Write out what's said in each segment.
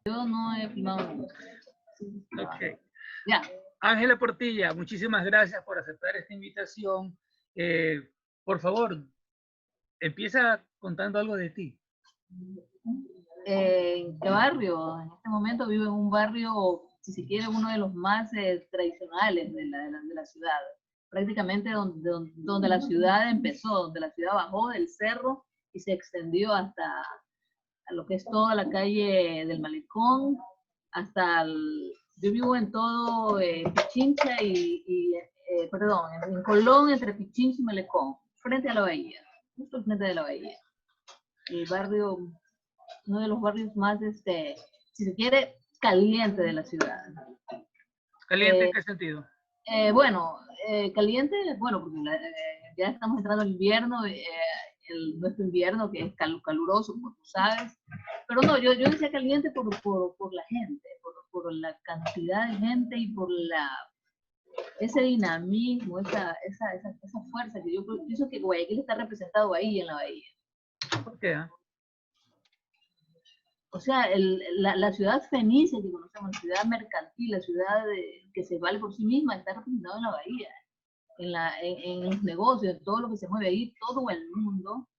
Yo no he filmado nunca. Ok. Ya. Ángela Portilla, muchísimas gracias por aceptar esta invitación. Eh, por favor, empieza contando algo de ti. ¿En qué barrio? En este momento vivo en un barrio, si se quiere, uno de los más tradicionales de la ciudad. Prácticamente donde la ciudad empezó, donde la ciudad bajó del cerro y se extendió hasta a lo que es toda la calle del Malecón, hasta yo vivo en todo Pichincha perdón, en Colón, entre Pichincha y Malecón, frente a la bahía, justo frente de la bahía. El barrio, uno de los barrios más, si se quiere, caliente de la ciudad. ¿Caliente en qué sentido? Bueno, caliente, bueno, porque ya estamos entrando al invierno, nuestro invierno que es caluroso, como tú sabes. Pero no, yo decía caliente por la gente, por la cantidad de gente y por ese dinamismo, esa fuerza que yo pienso que Guayaquil está representado ahí en la bahía. ¿Por qué? O sea, la ciudad fenicia que conocemos, la ciudad mercantil, la ciudad que se vale por sí misma, está representada en la bahía, en los negocios, en todo lo que se mueve ahí, todo el mundo.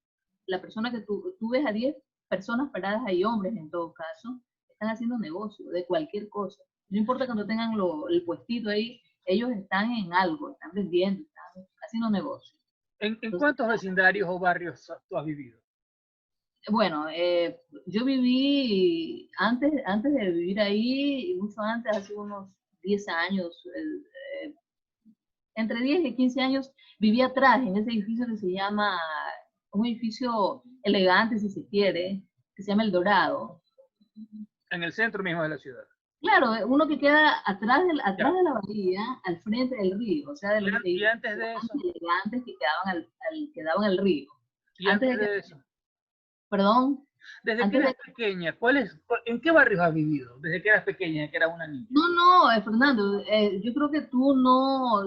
La persona que tú ves a 10 personas paradas ahí, hombres en todo caso, están haciendo negocio de cualquier cosa. No importa que no tengan el puestito ahí, ellos están en algo, están vendiendo, están haciendo negocio. ¿En Entonces, cuántos vecindarios o barrios tú has vivido? bueno, yo viví antes de vivir ahí, mucho antes, hace unos 10 años, entre 10 y 15 años, viví atrás en ese edificio que se llama, un edificio elegante si se quiere, que se llama El Dorado. En el centro mismo de la ciudad. Claro, uno que queda atrás Ya. de la bahía, al frente del río, o sea, de los Y edificios antes de eso, elegantes que daban al río. y Antes antes de que, de eso, perdón, desde que antes eras de pequeña, ¿en qué barrios has vivido? Desde que eras pequeña, que eras una niña. No, Fernando, yo creo que tú no,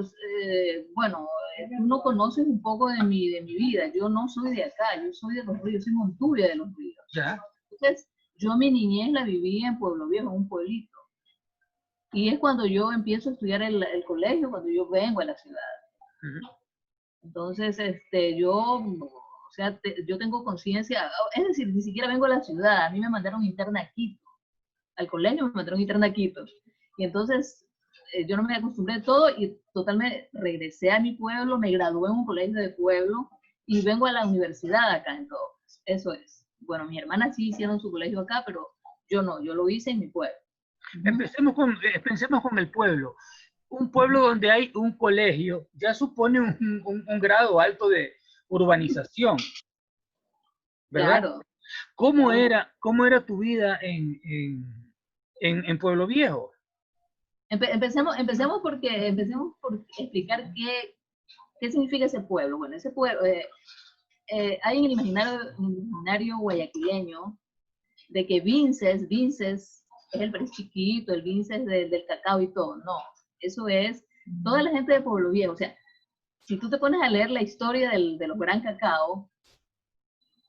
bueno, tú no conoces un poco de mi vida. Yo no soy de acá, yo soy de los ríos, soy Montuvia de los ríos. Ya. Entonces, yo mi niñez la viví en Pueblo Viejo, en un pueblito. Y es cuando yo empiezo a estudiar el colegio, cuando yo vengo a la ciudad. Entonces, o sea, yo tengo conciencia, es decir, ni siquiera vengo a la ciudad, a mí me mandaron interna a Quito, al colegio me mandaron interna a Quito. Y entonces yo no me acostumbré a todo y totalmente regresé a mi pueblo, me gradué en un colegio de pueblo y vengo a la universidad acá en todo. Eso es. Bueno, mis hermanas sí hicieron su colegio acá, pero yo no, yo lo hice en mi pueblo. Pensemos con el pueblo. Un pueblo donde hay un colegio ya supone un grado alto de urbanización, ¿verdad? Claro. ¿Cómo era tu vida en Pueblo Viejo? Empecemos por explicar qué significa ese pueblo. Bueno, ese pueblo, hay en el imaginario guayaquileño de que Vinces es el pez chiquito, el Vinces del cacao y todo. No, eso es toda la gente de Pueblo Viejo. O sea, si tú te pones a leer la historia de los Gran Cacao,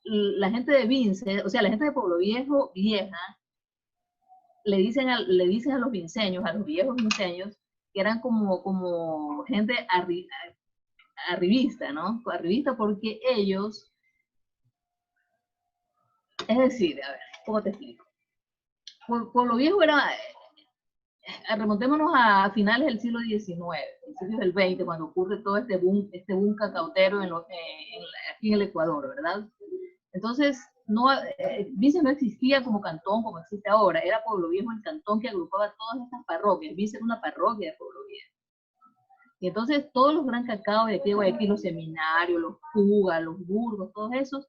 la gente de Vinces, o sea, la gente de Pueblo Viejo, vieja, le dicen a los vinceños, a los viejos vinceños, que eran como gente arribista, ¿no? Arribista porque ellos, es decir, a ver, ¿cómo te explico? Pueblo Viejo era, remontémonos a finales del siglo XIX, principios del XX, cuando ocurre todo este boom cacautero aquí en el Ecuador, ¿verdad? Entonces, Vince no existía como cantón como existe ahora, era Pueblo Viejo el cantón que agrupaba todas estas parroquias. Vince era una parroquia de Pueblo Viejo. Y entonces todos los gran cacao de aquí de Guayaquil, los seminarios, los Puga, los Burgos, todos esos,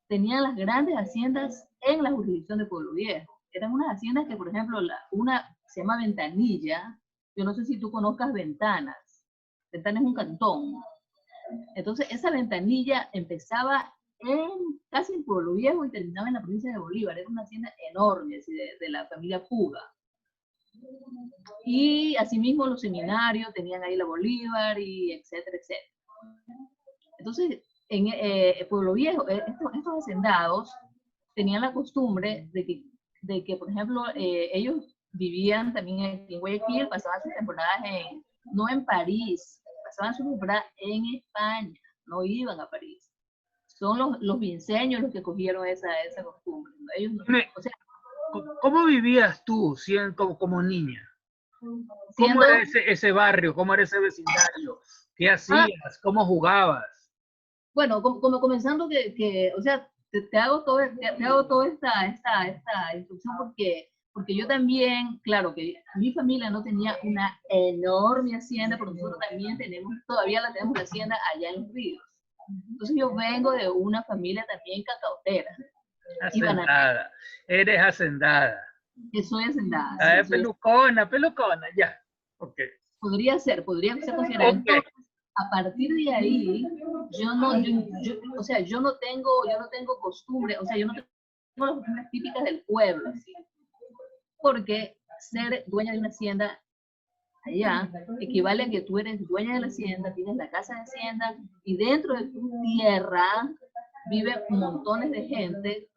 tenían las grandes haciendas en la jurisdicción de Pueblo Viejo. Eran unas haciendas que, por ejemplo, una se llama Ventanilla. Yo no sé si tú conozcas Ventanas. Ventanas es un cantón. Entonces, esa Ventanilla empezaba casi en Pueblo Viejo y terminaba en la provincia de Bolívar. Era una hacienda enorme, así de la familia Puga. Y asimismo los seminarios tenían ahí la Bolívar y etcétera, etcétera. Entonces, en Pueblo Viejo, estos hacendados tenían la costumbre de que de que, por ejemplo, ellos vivían también aquí en Guayaquil, pasaban sus temporadas no en París, pasaban sus temporadas en España, no iban a París. Son los vinceños los que cogieron esa costumbre. ¿No? Ellos no, o sea, ¿cómo vivías tú siendo como niña? ¿Cómo siendo, era ese barrio? ¿Cómo era ese vecindario? ¿Qué hacías? ¿Cómo jugabas? Bueno, como comenzando o sea, te hago toda esta instrucción porque yo también, claro, que mi familia no tenía una enorme hacienda, pero nosotros también todavía la tenemos la hacienda allá en los ríos. Entonces yo vengo de una familia también cacautera. Hacendada. Eres hacendada. Que soy hacendada. Sí, pelucona, ya. Okay. Podría ser considerada. Okay. Entonces, a partir de ahí, o sea, yo no tengo costumbre, o sea, yo no tengo las costumbres típicas del pueblo, ¿sí? Porque ser dueña de una hacienda allá equivale a que tú eres dueña de la hacienda, tienes la casa de hacienda y dentro de tu tierra viven montones de gente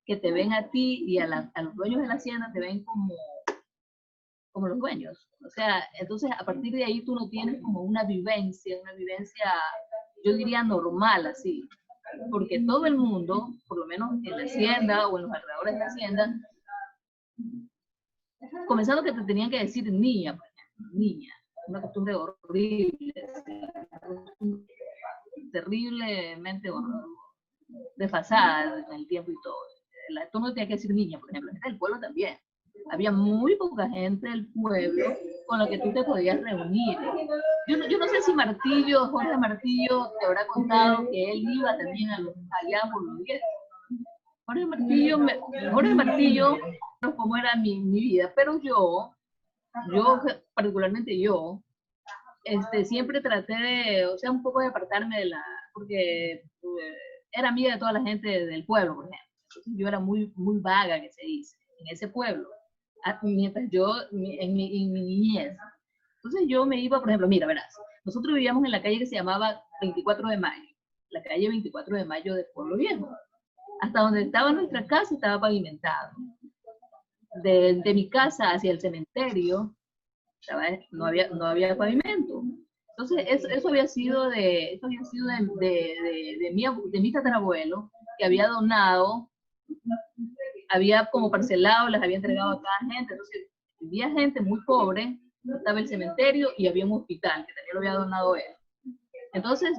que te ven a ti y a los dueños de la hacienda te ven como los dueños. O sea, entonces a partir de ahí tú no tienes como una vivencia, yo diría normal, así. Porque todo el mundo, por lo menos en la hacienda o en los alrededores de la hacienda, comenzando que te tenían que decir niña, por ejemplo, niña, una costumbre horrible, terriblemente desfasada en el tiempo y todo. Tú no tenías que decir niña, por ejemplo, en el pueblo también. Había muy poca gente del pueblo con la que tú te podías reunir. Yo no sé si Jorge Martillo, te habrá contado que él iba también allá por los viejos. Jorge Martillo, cómo era mi vida, pero yo, particularmente yo, siempre traté de, o sea, un poco de apartarme porque era amiga de toda la gente del pueblo, por ejemplo. Entonces yo era muy, muy vaga, que se dice, en ese pueblo. Mientras en mi niñez. Entonces yo me iba, por ejemplo, mira, verás, nosotros vivíamos en la calle que se llamaba 24 de Mayo, la calle 24 de Mayo de Pueblo Viejo. Hasta donde estaba nuestra casa estaba pavimentado. De mi casa hacia el cementerio no había pavimento. Entonces eso había sido de mi tatarabuelo, que había donado, había como parcelado, les había entregado a cada gente. Entonces había gente muy pobre, estaba el cementerio y había un hospital que también lo había donado él. Entonces,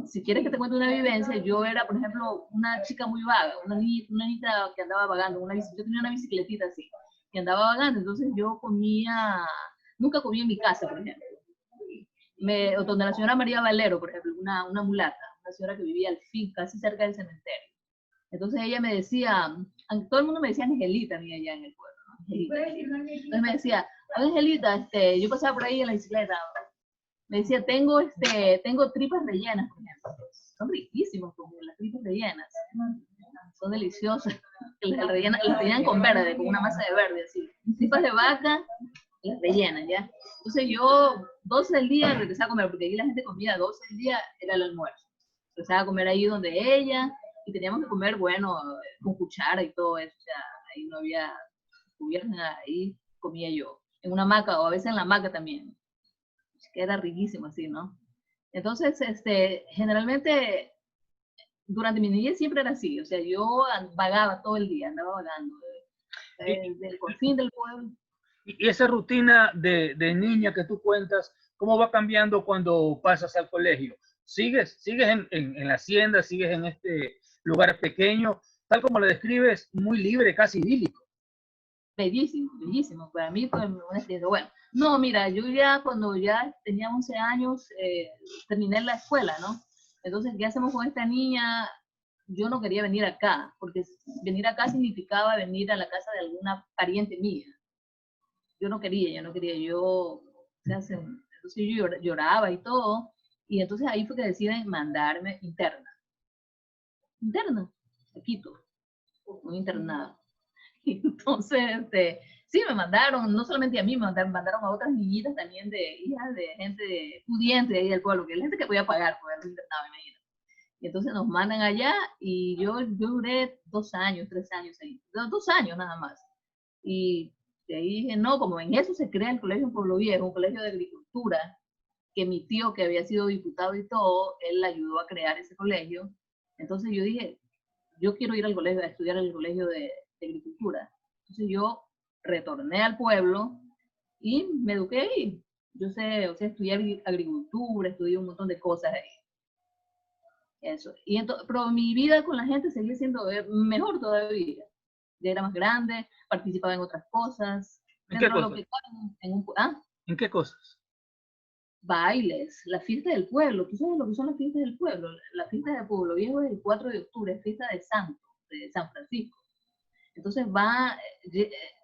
si quieres que te cuente una vivencia, yo era, por ejemplo, una chica muy vaga, una niñita que andaba vagando, yo tenía una bicicletita así, que andaba vagando, entonces yo nunca comía en mi casa, por ejemplo. Donde la señora María Valero, por ejemplo, una mulata, una señora que vivía al fin, casi cerca del cementerio. Entonces ella me decía, todo el mundo me decía Angelita, mía, allá en el pueblo, ¿no? Angelita. Entonces me decía, oye Angelita, yo pasaba por ahí en la bicicleta, me decía, tengo tripas rellenas, por ejemplo. Son riquísimos como las tripas rellenas. Son deliciosas. Las rellenan con verde, con una masa de verde, así. Tripas de vaca, las rellenan, ¿ya? Entonces yo, 12 del día, regresaba a comer, porque aquí la gente comía 12 del día, era el almuerzo. Empezaba a comer ahí donde ella, y teníamos que comer, bueno, con cuchara y todo eso. O sea, ahí no había cubierta, ahí comía yo. En una hamaca, o a veces en la hamaca también. Que era riquísimo así, ¿no? Entonces, generalmente, durante mi niñez siempre era así, o sea, yo vagaba todo el día, andaba vagando, del confín del pueblo. Y esa rutina de niña que tú cuentas, ¿cómo va cambiando cuando pasas al colegio? ¿Sigues en la hacienda, sigues en este lugar pequeño, tal como lo describes, muy libre, casi idílico? Bellísimo, bellísimo, para mí fue una experiencia. Bueno, no, mira, yo ya cuando ya tenía 11 años, terminé la escuela, ¿no? Entonces, ¿qué hacemos con esta niña? Yo no quería venir acá, porque venir acá significaba venir a la casa de alguna pariente mía. Yo no quería, entonces yo lloraba y todo, y entonces ahí fue que deciden mandarme interna, a Quito, un internado. Entonces, sí, me mandaron, no solamente a mí, me mandaron a otras niñitas también hijas de gente pudiente de ahí del pueblo, que es la gente que podía pagar por el internado, imagínate. Y entonces nos mandan allá y yo duré 2 años, 3 años ahí. 2 años nada más. Y de ahí dije, no, como en eso se crea el colegio en Pueblo Viejo, un colegio de agricultura, que mi tío, que había sido diputado y todo, él ayudó a crear ese colegio. Entonces yo dije, yo quiero ir al colegio, a estudiar en el colegio de agricultura. Entonces yo retorné al pueblo y me eduqué ahí. Yo sé, o sea, estudié agricultura, estudié un montón de cosas ahí. Eso. Y entonces, pero mi vida con la gente seguía siendo mejor todavía. Ya era más grande, participaba en otras cosas. ¿En qué Dentro de lo cosas? que ¿ah? ¿En qué cosas? Bailes, la fiesta del pueblo. ¿Tú sabes lo que son las fiestas del pueblo? La fiesta del pueblo viejo es el 4 de octubre, es fiesta de Santo, de San Francisco. Entonces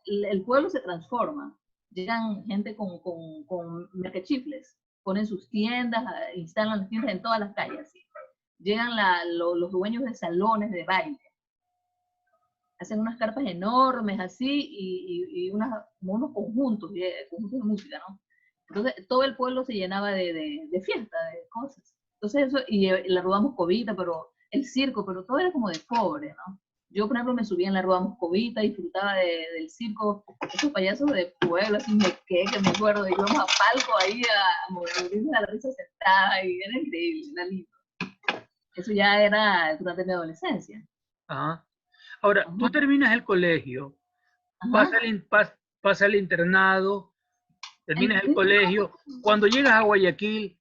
el pueblo se transforma. Llegan gente con merquechifles, ponen sus tiendas, instalan las tiendas en todas las calles. ¿Sí? Llegan los dueños de salones de baile, hacen unas carpas enormes así y unos conjuntos de música, ¿no? Entonces todo el pueblo se llenaba de fiesta, de cosas. Entonces eso, y la rueda moscovita, pero el circo, pero todo era como de pobre, ¿no? Yo, por ejemplo, me subía en la rueda moscovita, disfrutaba del circo, esos payasos de pueblo, así que me acuerdo, íbamos a palco ahí a morirnos a la risa sentada y era increíble, era lindo. Eso ya era durante mi adolescencia. Ajá. Ahora, tú Ajá. terminas el colegio, Ajá. pasa el internado, terminas el colegio. Cuando llegas a Guayaquil,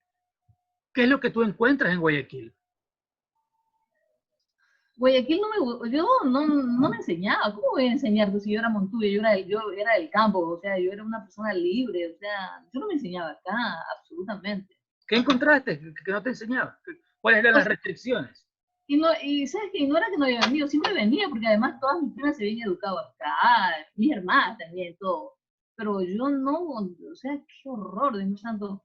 ¿qué es lo que tú encuentras en Guayaquil? Guayaquil yo no me enseñaba. ¿Cómo voy a enseñarte si yo era montuya? Yo era del campo, o sea, yo era una persona libre, o sea, yo no me enseñaba acá, absolutamente. ¿Qué encontraste que no te enseñaba? ¿Cuáles eran O las sea, restricciones? ¿sabes qué? No era que no había venido, siempre venía, porque además todas mis primas se habían educado acá, mis hermanas también, todo. Pero yo no, o sea, qué horror, Dios mío santo.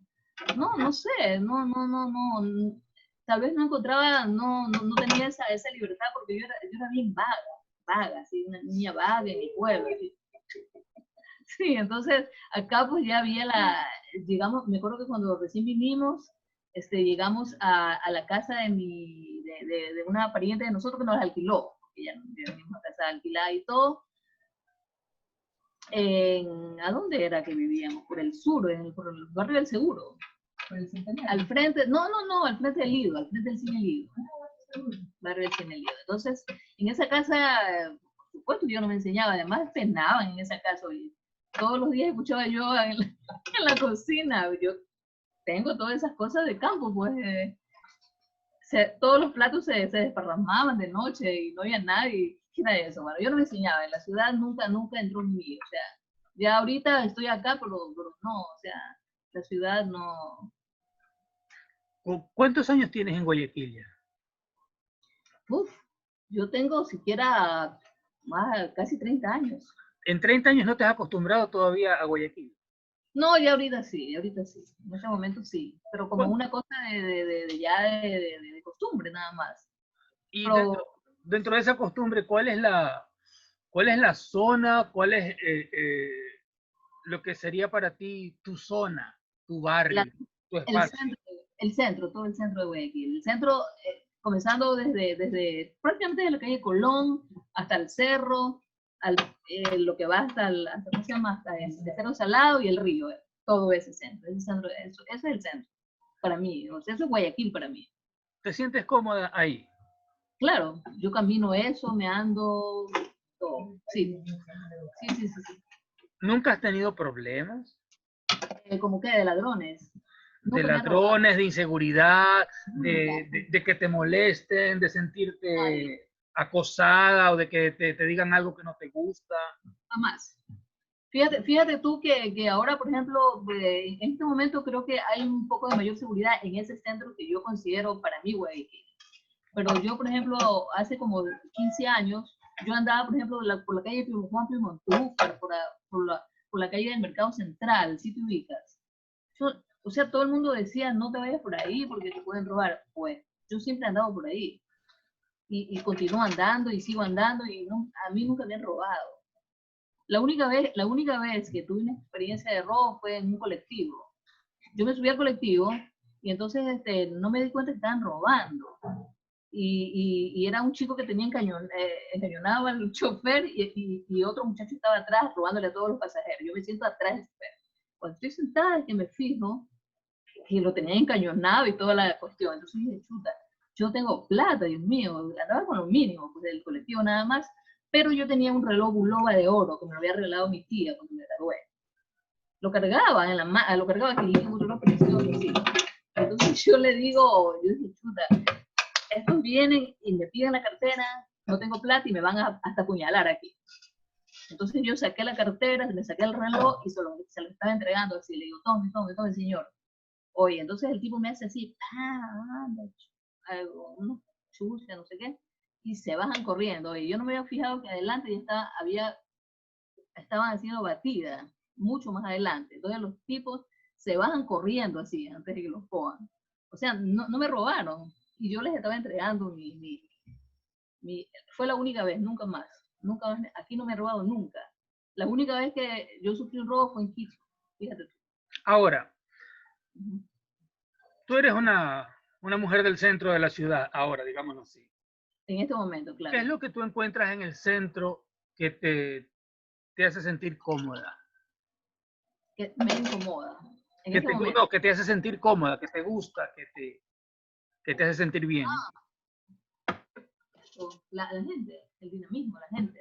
No sé, no. Tal vez no encontraba, no tenía esa libertad porque yo era bien vaga, así, una niña vaga en mi pueblo. Así. Sí, entonces acá pues ya había llegamos, me acuerdo que cuando recién vinimos, llegamos a la casa de una pariente de nosotros que nos alquiló, porque ya venimos a casa alquilada y todo. ¿A dónde era que vivíamos? Por el sur, por el barrio del Seguro. Por el al frente, no, al frente del Lido, al frente del Cine Lido. Barrio del Cine Lido. Entonces, en esa casa, por supuesto, yo no me enseñaba, además penaban en esa casa. Y todos los días escuchaba yo en la cocina. Yo tengo todas esas cosas de campo, pues. Todos los platos se desparramaban de noche y no había nadie. ¿Qué era eso? Bueno, yo no me enseñaba, en la ciudad nunca entró en mí. O sea, ya ahorita estoy acá, pero no, o sea, la ciudad no. ¿Cuántos años tienes en Guayaquil ya? Uf, yo tengo siquiera casi 30 años. En 30 años no te has acostumbrado todavía a Guayaquil. No, ya ahorita sí, en este momento sí, pero como ¿Cuán- una cosa de costumbre nada más. Y Pero dentro de esa costumbre, cuál es la zona, cuál es lo que sería para ti tu zona, tu la, barrio, tu el espacio? centro, todo el centro de Guayaquil, el centro, comenzando desde prácticamente desde la calle Colón hasta el cerro, lo que va ¿cómo se llama? Hasta el Cerro Salado y el río, todo ese centro, ese es el centro para mí, o sea, eso es Guayaquil para mí. ¿Te sientes cómoda ahí? Claro, yo camino eso, me ando, todo, sí. Sí. ¿Nunca has tenido problemas? Como que de ladrones, De nunca me han robado. ladrones, de inseguridad, Nunca, de que te molesten, de nadie, sentirte acosada o de que te digan algo que no te gusta. jamás. Fíjate tú que ahora, por ejemplo, en este momento creo que hay un poco de mayor seguridad en ese centro que yo considero para mí, güey. Pero yo, por ejemplo, hace como 15 años, yo andaba, por ejemplo, por la calle Juan Pimontúfar, por la calle del Mercado Central, si te ubicas. O sea, todo el mundo decía, no te vayas por ahí porque te pueden robar. Pues yo siempre andaba por ahí y continúo andando y sigo andando y a mí nunca me han robado. La única vez que tuve una experiencia de robo fue en un colectivo. Yo me subí al colectivo y entonces no me di cuenta que estaban robando. y era un chico que tenía encañonado al chofer y otro muchacho estaba atrás robándole a todos los pasajeros. Yo me siento atrás del chofer. Cuando estoy sentada es que me fijo que lo tenía encañonado y toda la cuestión. Entonces dije, chuta, yo tengo plata, Dios mío, andaba con lo mínimo, pues del colectivo nada más, pero yo tenía un reloj Bulova de oro que me lo había regalado mi tía cuando me gradué. Lo cargaba en la mano, lo cargaba aquí, un reloj precioso así. Entonces yo le digo, yo dije, chuta, estos vienen y me piden la cartera, no tengo plata y me van hasta apuñalar aquí. Entonces yo saqué la cartera, le saqué el reloj y se lo estaba entregando así. Le digo, tome, señor. Oye, entonces el tipo me hace así, unos chucha, no sé qué, y se bajan corriendo. Y yo no me había fijado que adelante ya estaban haciendo batida, mucho más adelante. Entonces los tipos se bajan corriendo así antes de que los cojan. O sea, no me robaron. Y yo les estaba entregando fue la única vez, nunca más. Nunca más, aquí no me he robado nunca. La única vez que yo sufrí un robo fue en Quito. Fíjate tú. Ahora, tú eres una mujer del centro de la ciudad, ahora, digámoslo así. En este momento, claro. ¿Qué es lo que tú encuentras en el centro que te hace sentir cómoda? Que me incomoda. Que te hace sentir cómoda, que te gusta, que te hace sentir bien. La gente, el dinamismo, la gente.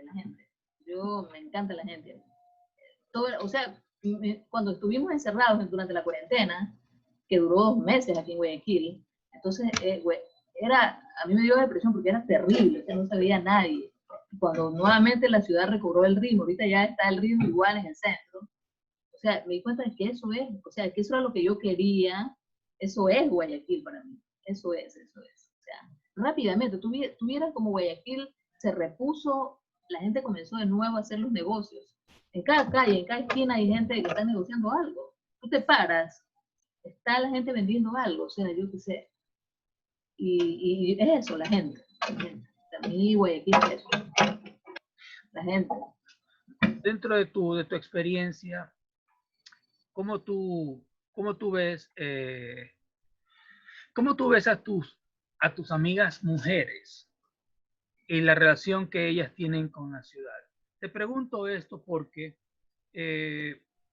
Yo me encanta la gente. O sea, cuando estuvimos encerrados durante la cuarentena, que duró 2 meses aquí en Guayaquil, entonces, a mí me dio depresión porque era terrible, o sea, no se veía nadie. Cuando nuevamente la ciudad recobró el ritmo, ahorita ya está el ritmo igual en el centro, o sea, me di cuenta de que eso es, o sea, que eso era lo que yo quería, eso es Guayaquil para mí, eso es. O sea, rápidamente, tuvieras como Guayaquil se repuso, la gente comenzó de nuevo a hacer los negocios. En cada calle, en cada esquina hay gente que está negociando algo. Tú te paras, está la gente vendiendo algo, o sea, yo qué sé. Y es eso, la gente. A mí Guayaquil es eso, la gente. Dentro de tu experiencia, ¿cómo tú ves a tus amigas mujeres y la relación que ellas tienen con la ciudad? Te pregunto esto porque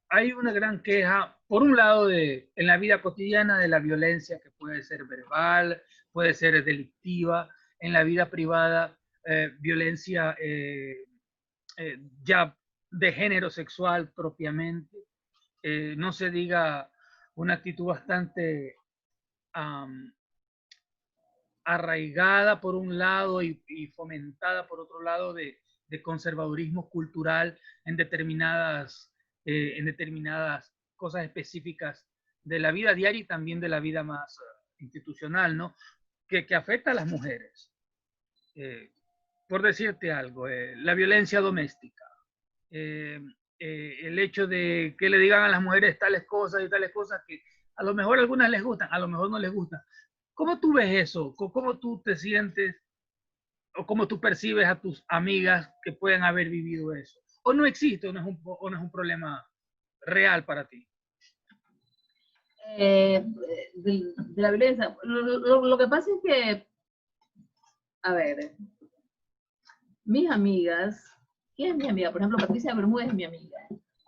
hay una gran queja, por un lado, en la vida cotidiana de la violencia que puede ser verbal, puede ser delictiva, en la vida privada, violencia ya de género sexual propiamente, no se diga una actitud bastante arraigada por un lado y fomentada por otro lado de conservadurismo cultural en determinadas cosas específicas de la vida diaria y también de la vida más institucional, ¿no? Que afecta a las mujeres. Por decirte algo, la violencia doméstica, el hecho de que le digan a las mujeres tales cosas y tales cosas que a lo mejor a algunas les gustan, a lo mejor no les gustan. ¿Cómo tú ves eso? ¿Cómo tú te sientes o cómo tú percibes a tus amigas que pueden haber vivido eso? ¿O no existe o no es un problema real para ti? De la violencia. Lo que pasa es que, a ver, mis amigas, ¿quién es mi amiga? Por ejemplo, Patricia Bermúdez es mi amiga.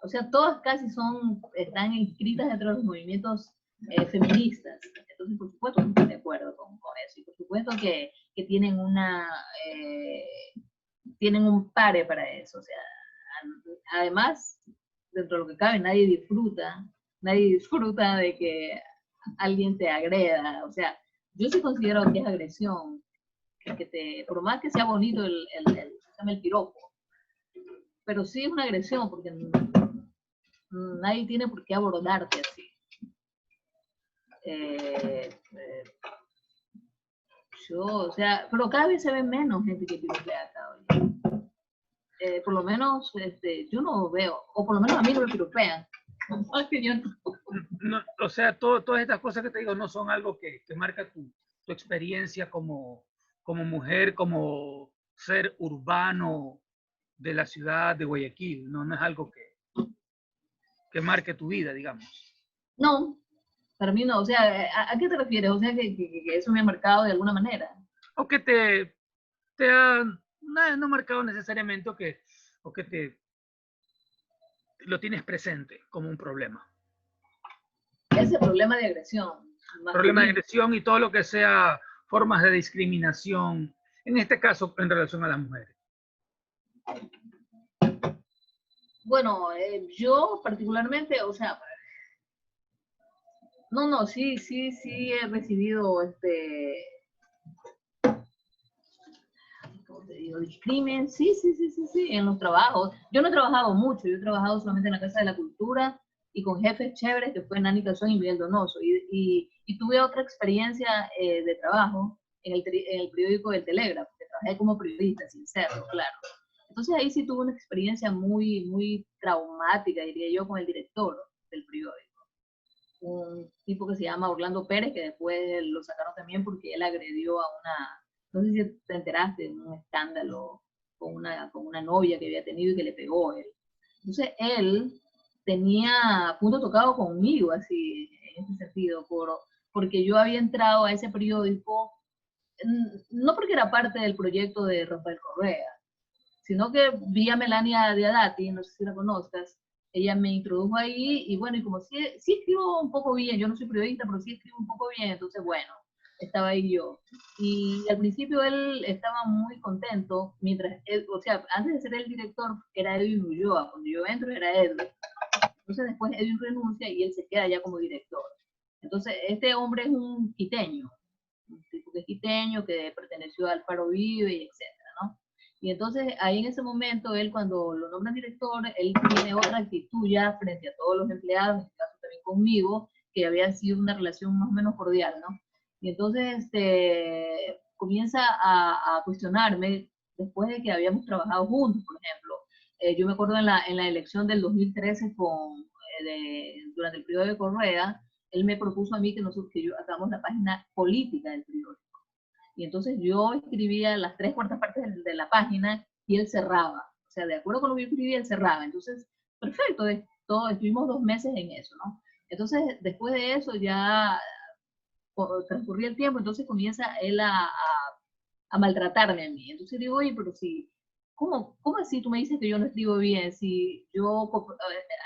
O sea, todas casi están inscritas dentro de los movimientos feministas. Entonces, por supuesto, estoy de acuerdo con eso. Y por supuesto que tienen tienen un pare para eso. O sea, además, dentro de lo que cabe, nadie disfruta de que alguien te agreda. O sea, yo sí considero que es agresión, por más que sea bonito el piropo, pero sí es una agresión porque nadie tiene por qué abordarte así. O sea, pero cada vez se ve menos gente que piropea acá hoy. Por lo menos yo no veo, o por lo menos a mí no me piropean. No, o sea, todas estas cosas que te digo no son algo que marca tu experiencia como mujer, como ser urbano de la ciudad de Guayaquil. No es algo que marque tu vida, digamos. No, para mí no. O sea, ¿a qué te refieres? O sea, que eso me ha marcado de alguna manera. o que te han no marcado necesariamente o que te lo tienes presente como un problema. Ese problema de agresión. Problema de agresión y todo lo que sea formas de discriminación, en este caso en relación a las mujeres. Bueno, yo particularmente, o sea, no, sí he recibido ¿cómo te digo? Discrimen, sí, en los trabajos. Yo no he trabajado mucho, yo he trabajado solamente en la Casa de la Cultura y con jefes chéveres que fue Nani Cazón y Miguel Donoso. Y tuve otra experiencia de trabajo en el periódico El Telégrafo, que trabajé como periodista, sin serlo, claro. Entonces ahí sí tuve una experiencia muy traumática, diría yo, con el director del periódico. Un tipo que se llama Orlando Pérez, que después lo sacaron también porque él agredió a una, no sé si te enteraste de un escándalo con una novia que había tenido y que le pegó él. Entonces él tenía punto tocado conmigo, así, en ese sentido, porque yo había entrado a ese periódico, no porque era parte del proyecto de Rafael Correa, sino que vi a Melania Diadati, no sé si la conozcas, ella me introdujo ahí y bueno, y como sí escribo un poco bien, yo no soy periodista, pero sí escribo un poco bien, entonces bueno, estaba ahí yo. Y al principio él estaba muy contento, mientras él, o sea, antes de ser el director era Edwin Ulloa, cuando yo entro era Edwin. Entonces después Edwin renuncia y él se queda ya como director. Entonces este hombre es un quiteño, un tipo que es quiteño, que perteneció al Faro Vive y etcétera, ¿no? Y entonces ahí en ese momento, él cuando lo nombran director, él tiene otra actitud ya frente a todos los empleados, en este caso también conmigo, que había sido una relación más o menos cordial, ¿no? Y entonces comienza a cuestionarme después de que habíamos trabajado juntos, por ejemplo. Yo me acuerdo en la elección del 2013 durante el periodo de Correa, él me propuso a mí que yo hagamos la página política del periódico. Y entonces yo escribía las 3/4 partes de la página y él cerraba. O sea, de acuerdo con lo que yo escribía, él cerraba. Entonces, perfecto, estuvimos 2 meses en eso, ¿no? Entonces, después de eso ya transcurría el tiempo, entonces comienza él a maltratarme a mí. Entonces digo, oye, pero si, ¿cómo así tú me dices que yo no escribo bien? Si yo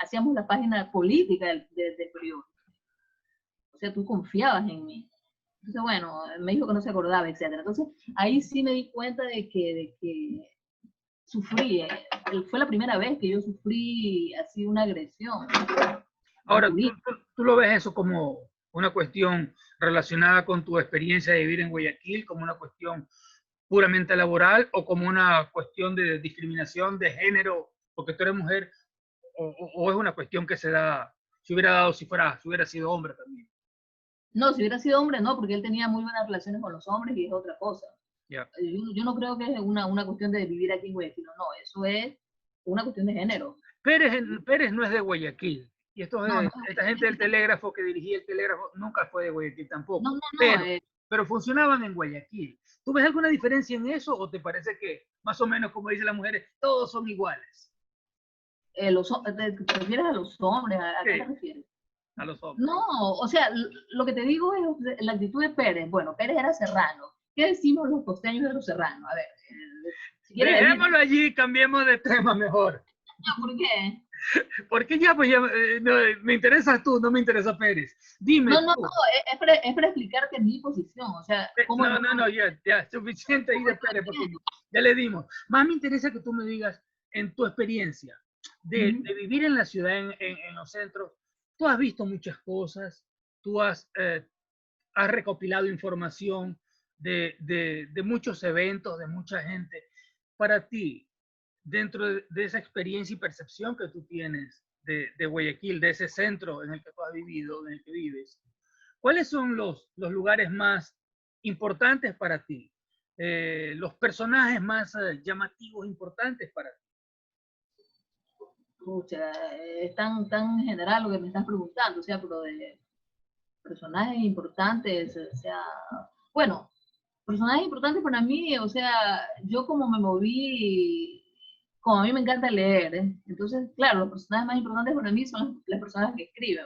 hacíamos la página política del periódico. O sea, tú confiabas en mí. Entonces, bueno, me dijo que no se acordaba, etc. Entonces, ahí sí me di cuenta de que sufrí. Fue la primera vez que yo sufrí así una agresión. Ahora, ¿tú lo ves eso como una cuestión relacionada con tu experiencia de vivir en Guayaquil, como una cuestión puramente laboral o como una cuestión de discriminación de género porque tú eres mujer, o es una cuestión que se da, se hubiera dado si hubiera sido hombre también? No, si hubiera sido hombre, no, porque él tenía muy buenas relaciones con los hombres y es otra cosa. Yeah. Yo no creo que es una cuestión de vivir aquí en Guayaquil, no, eso es una cuestión de género. Pérez no es de Guayaquil. Y No, esta gente del Telégrafo que dirigía el Telégrafo nunca fue de Guayaquil tampoco. no, Pero funcionaban en Guayaquil. ¿Tú ves alguna diferencia en eso o te parece que más o menos, como dicen las mujeres, todos son iguales? ¿Te refieres a los hombres? ¿A qué te refieres? A los hombres. No, o sea, lo que te digo es la actitud de Pérez. Bueno, Pérez era serrano. ¿Qué decimos los costeños de los serranos? A ver, si dejémoslo allí, cambiemos de tema mejor. ¿Por qué? Porque pues no, me interesa tú, no me interesa Pérez. Dime. No, es para explicarte mi posición. O sea, ¿cómo no, ya, suficiente ahí de Pérez, porque ya le dimos. Más me interesa que tú me digas, en tu experiencia de vivir en la ciudad, en los centros, tú has visto muchas cosas, tú has recopilado información de muchos eventos, de mucha gente. Para ti, dentro de esa experiencia y percepción que tú tienes de Guayaquil, de ese centro en el que tú has vivido, en el que vives, ¿cuáles son los lugares más importantes para ti? Los personajes más llamativos, importantes para ti. Pucha, es tan general lo que me estás preguntando, o sea, pero de personajes importantes, o sea, bueno, personajes importantes para mí, o sea, yo como me moví, como a mí me encanta leer, entonces, claro, los personajes más importantes para mí son las personas que escriben.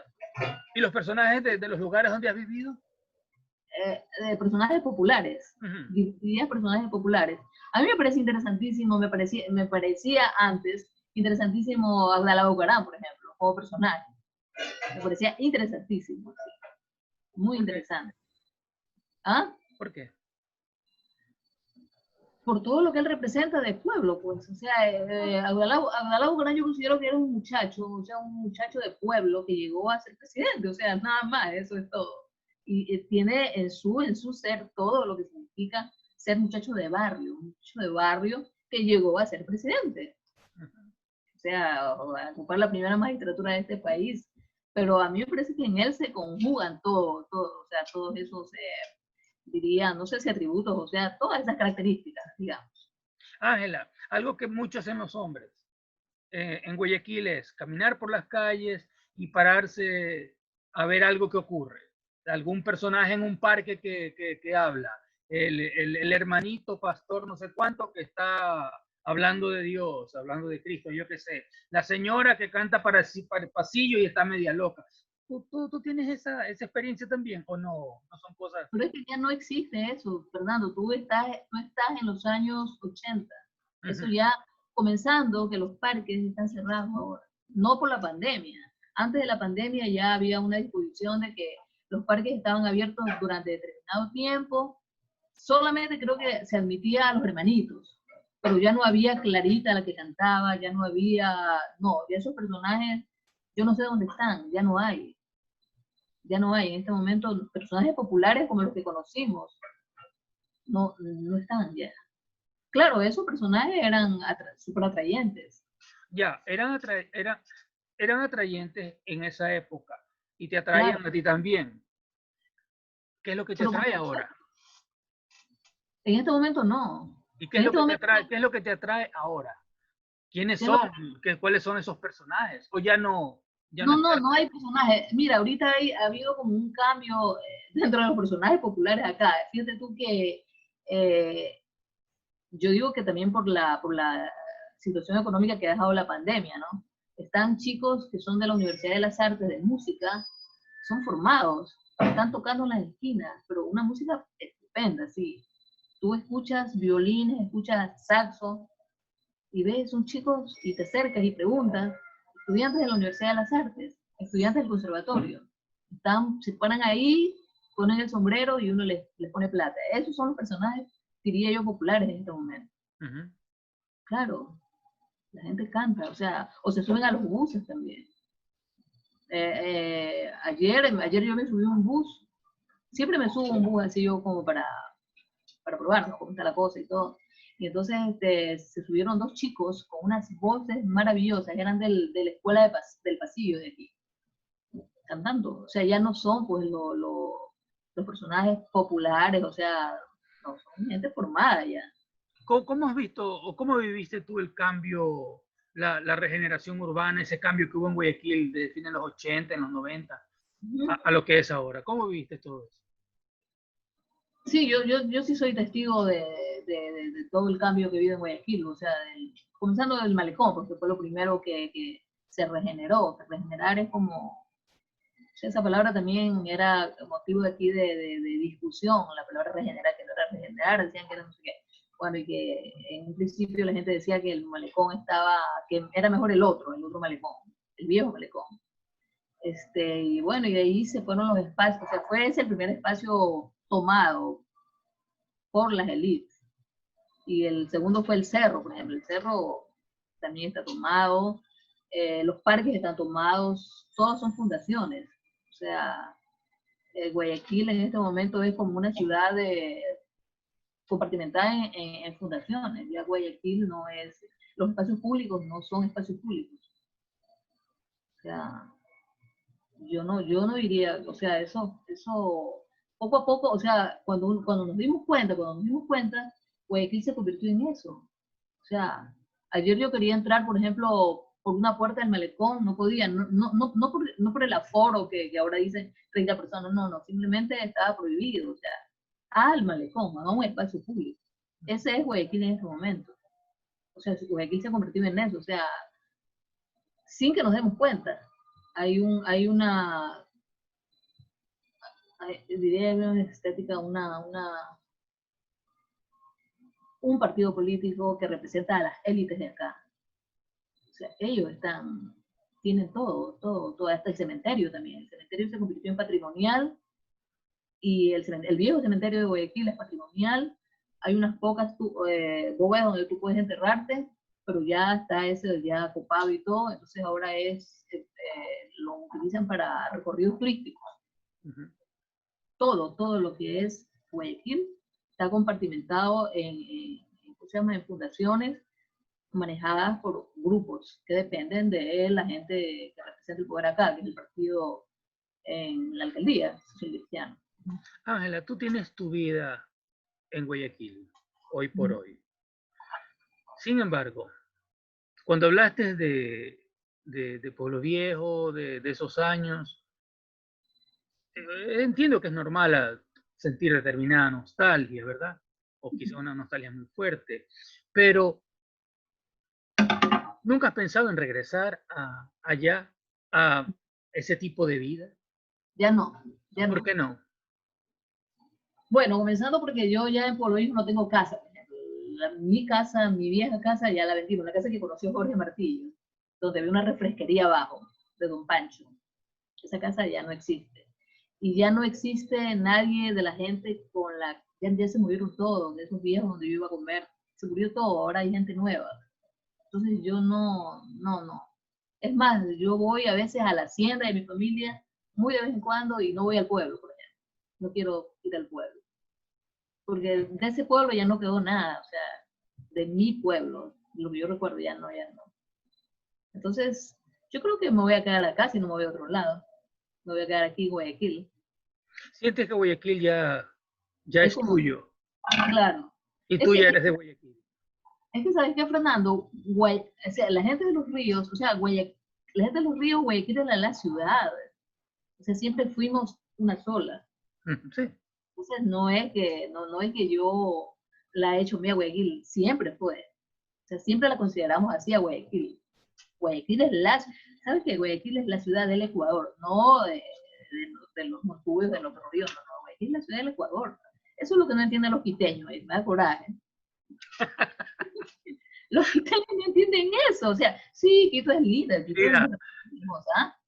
¿Y los personajes de los lugares donde has vivido? de personajes populares, diría personajes populares. A mí me parece interesantísimo, me parecía antes interesantísimo Abdalá Bucaram, por ejemplo, como personaje. Me parecía interesantísimo, sí. Muy interesante. ¿Ah? ¿Por qué? Por todo lo que él representa del pueblo, pues. O sea, Abdalá Bucaram yo considero que era un muchacho, o sea, un muchacho de pueblo que llegó a ser presidente, o sea, nada más, eso es todo. Y tiene en su ser todo lo que significa ser muchacho de barrio, que llegó a ser presidente. O sea, a ocupar la primera magistratura de este país. Pero a mí me parece que en él se conjugan todo, o sea, todos esos, diría, no sé si atributos, o sea, todas esas características, digamos. Ángela, algo que muchos hacen los hombres en Guayaquil es caminar por las calles y pararse a ver algo que ocurre. Algún personaje en un parque que habla. El hermanito pastor no sé cuánto que está hablando de Dios, hablando de Cristo, yo qué sé. La señora que canta para el pasillo y está media loca. ¿Tú tienes esa experiencia también o no? No son cosas. Pero es que ya no existe eso, Fernando. Tú estás en los años 80. Eso ya comenzando que los parques están cerrados ahora. No por la pandemia. Antes de la pandemia ya había una disposición de que los parques estaban abiertos durante determinado tiempo. Solamente creo que se admitía a los hermanitos, pero ya no había Clarita la que cantaba, ya esos personajes, yo no sé dónde están, ya no hay en este momento personajes populares como los que conocimos, no están ya. Claro, esos personajes eran súper atrayentes. Ya, eran atrayentes en esa época y te atraían a ti también. ¿Qué es lo que te atrae ahora? En este momento no. ¿Y qué es lo que te atrae? ¿Qué es lo que te atrae ahora? ¿Quiénes son? ¿Cuáles son esos personajes? ¿O ya no? No hay personajes. Mira, ahorita ha habido como un cambio dentro de los personajes populares acá. Fíjate tú que yo digo que también por la situación económica que ha dejado la pandemia, ¿no? Están chicos que son de la Universidad de las Artes de Música, son formados, están tocando en las esquinas, pero una música estupenda, sí. Tú escuchas violines, escuchas saxo, y ves, son chicos, y te acercas y preguntas, estudiantes de la Universidad de las Artes, estudiantes del conservatorio, se paran ahí, ponen el sombrero y uno les pone plata. Esos son los personajes, diría yo, populares en este momento. Claro, la gente canta, o se suben a los buses también. Ayer yo me subí a un bus, siempre me subo a un bus así yo como para probar, ¿no? Cómo está la cosa y todo. Y entonces se subieron dos chicos con unas voces maravillosas, eran de la escuela del pasillo de aquí, cantando. O sea, ya no son pues los personajes populares, o sea, no, son gente formada ya. ¿Cómo has visto o cómo viviste tú el cambio, la regeneración urbana, ese cambio que hubo en Guayaquil de fines de los 80, en los 90, a lo que es ahora? ¿Cómo viviste todo eso? Sí, yo sí soy testigo de todo el cambio que vive en Guayaquil, o sea, comenzando del malecón, porque fue lo primero que se regeneró. Regenerar es como, o sea, esa palabra también era motivo de aquí de discusión, la palabra regenerar, que no era regenerar, decían que era no sé qué. Bueno, y que en un principio la gente decía que el malecón que era mejor el otro malecón, el viejo malecón. Y bueno, y de ahí se fueron los espacios, o sea, fue ese el primer espacio tomado por las élites. Y el segundo fue el cerro, por ejemplo. El cerro también está tomado, los parques están tomados, todos son fundaciones. O sea, Guayaquil en este momento es como una ciudad compartimentada en fundaciones. Ya Guayaquil no es, los espacios públicos no son espacios públicos. O sea, yo no diría, o sea, eso poco a poco, o sea, cuando nos dimos cuenta, Guayaquil se convirtió en eso. O sea, ayer yo quería entrar, por ejemplo, por una puerta del malecón, no podía, no por el aforo que ahora dicen 30 personas, no, simplemente estaba prohibido, o sea, al malecón, a un espacio público. Ese es Guayaquil en este momento. O sea, Guayaquil se ha convertido en eso, o sea, sin que nos demos cuenta. Hay diría una estética, un partido político que representa a las élites de acá. O sea, ellos tienen todo, hasta el cementerio también. El cementerio se convirtió en patrimonial y el viejo cementerio de Guayaquil es patrimonial. Hay unas pocas bóvedas donde tú puedes enterrarte, pero ya está ese ya copado y todo, entonces ahora lo utilizan para recorridos turísticos. Uh-huh. Todo lo que es Guayaquil está compartimentado en fundaciones manejadas por grupos que dependen de la gente que representa el poder acá, que es el partido en la alcaldía, Social Cristiano. Ángela, tú tienes tu vida en Guayaquil, hoy por hoy. Sin embargo, cuando hablaste de Pueblo Viejo, de esos años, entiendo que es normal sentir determinada nostalgia, ¿verdad? O quizá una nostalgia muy fuerte, pero ¿nunca has pensado en regresar allá, a ese tipo de vida? Ya no. ¿Por qué no? Bueno, comenzando porque yo ya en Pueblo Viejo no tengo casa. Mi casa, mi vieja casa, ya la vendí, una casa que conoció Jorge Martillo, donde había una refresquería abajo de Don Pancho. Esa casa ya no existe. Y ya no existe nadie de la gente con la... Ya se murieron todos, de esos viejos donde yo iba a comer. Se murió todo, ahora hay gente nueva. Entonces yo no. Es más, yo voy a veces a la hacienda de mi familia, muy de vez en cuando, y no voy al pueblo, por ejemplo. No quiero ir al pueblo. Porque de ese pueblo ya no quedó nada, o sea, de mi pueblo, lo que yo recuerdo ya no. Entonces, yo creo que me voy a quedar acá si no me voy a otro lado. Me voy a quedar aquí en Guayaquil. ¿Sientes que Guayaquil ya es como, tuyo? Claro. Y tú ya eres de Guayaquil. Es que, ¿sabes qué, Fernando? O sea, la gente de los ríos, o sea, la gente de los ríos, Guayaquil era la ciudad. O sea, siempre fuimos una sola. Sí. Entonces, no es que yo la he hecho mía Guayaquil, siempre fue. O sea, siempre la consideramos así a Guayaquil. Guayaquil es ¿sabes qué? Guayaquil es la ciudad del Ecuador, no de los montubios, de los ríos, no, Guayaquil es la ciudad del Ecuador. Eso es lo que no entienden los quiteños, y me da coraje. Los quiteños no entienden eso, o sea, sí, Quito es linda, Quito es hermosa.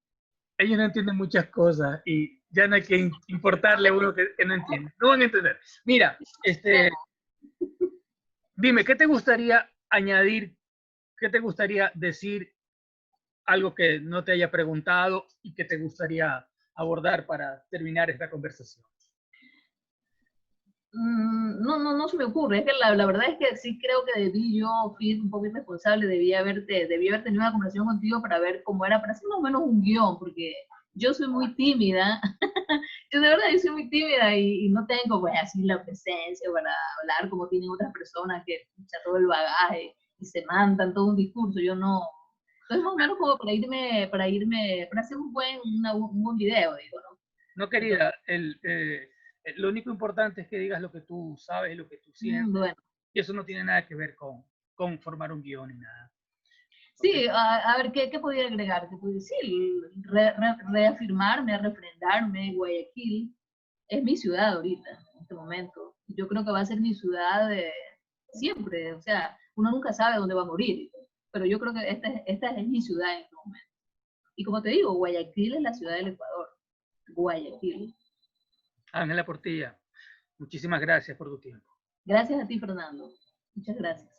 Ellos no entienden muchas cosas y ya no hay que importarle a uno que no entiende. No van a entender. Mira, dime, ¿qué te gustaría añadir? ¿Qué te gustaría decir? Algo que no te haya preguntado y que te gustaría abordar para terminar esta conversación. No se me ocurre. Es que la verdad es que sí creo que fui un poco irresponsable, debí haber tenido una conversación contigo para ver cómo era, para hacer más o menos un guión, porque yo soy muy tímida. Yo de verdad soy muy tímida y no tengo pues así la presencia para hablar como tienen otras personas que escuchan todo el bagaje y se mandan todo un discurso. Yo no. Entonces más o menos como para hacer un buen video, digo, ¿no? No, querida, lo único importante es que digas lo que tú sabes, lo que tú sientes. Bueno. Y eso no tiene nada que ver con formar un guión ni nada. Sí, okay. A ver, ¿qué podría agregar? Sí, reafirmarme, refrendarme. Guayaquil es mi ciudad ahorita, en este momento. Yo creo que va a ser mi ciudad siempre. O sea, uno nunca sabe dónde va a morir, pero yo creo que esta es mi ciudad en este momento. Y como te digo, Guayaquil es la ciudad del Ecuador. Guayaquil. Ángela Portilla, muchísimas gracias por tu tiempo. Gracias a ti, Fernando. Muchas gracias.